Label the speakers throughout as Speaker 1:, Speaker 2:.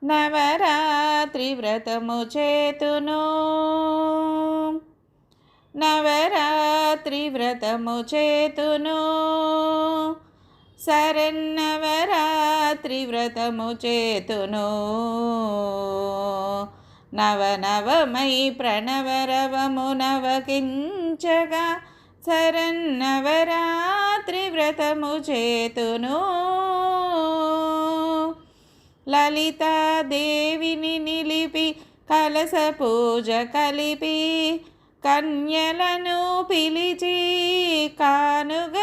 Speaker 1: నవరాత్రి వ్రతము చేతును నవరాత్రి వ్రతము చేతును శరన్నవరాత్రి వ్రతము చేతును నవనవమై ప్రణవరవము నవకించగా శరన్నవరాత్రి వ్రతము చేతును లలితాదేవిని నిలిపి కలస పూజ కలిపి కన్యలను పిలిచి కానుగలందించి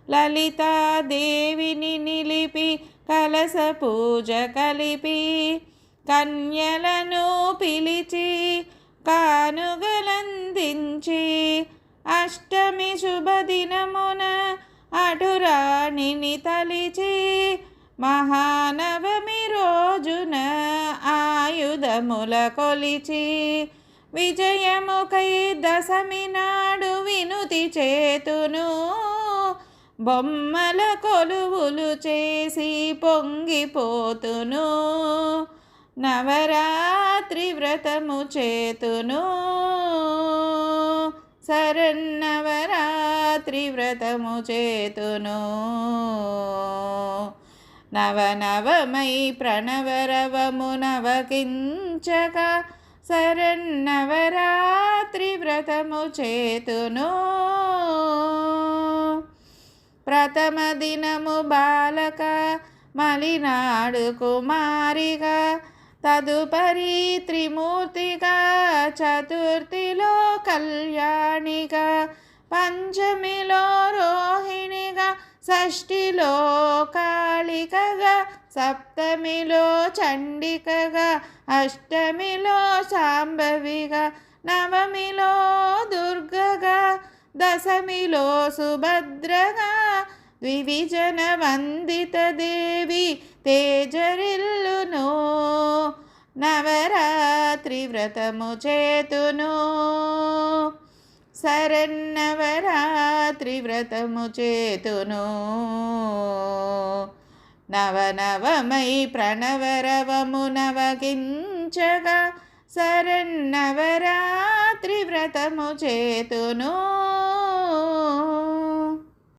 Speaker 1: లలితాదేవిని నిలిపి కలస పూజ కలిపి కన్యలను పిలిచి కానుగలందించి అష్టమి శుభదినమున అటురాణిని తలిచి మహానవమి రోజున ఆయుధముల కొలిచి విజయముకై దశమి నాడు వినుతి చేతును బొమ్మల కొలువులు చేసి పొంగిపోతును నవరాత్రి వ్రతము చేతును శరన్నవరాత్రి వ్రతము చేతును నవనవమై ప్రణవరవము నవకించగా శరన్నవరాత్రి వ్రతము చేతును ప్రథమ దినము బాలక మలినాడు కుమారిగా తదుపరి త్రిమూర్తిగా చతుర్థిలో కళ్యాణిగా పంచమిలో రోహిణిగా షష్ఠిలో కాళికగా సప్తమిలో చండికగా అష్టమిలో శాంభవిగా నవమిలో దుర్గగా దశమిలో సుభద్రగా ద్వివిజన వందిత దేవి తేజరిల్లును నవరాత్రి వ్రతము చేతును శరన్నవరాత్రి వ్రతము చేతును నవనవమై ప్రణవరవము నవకించగా శరన్నవరాత్రి వ్రతము చేతును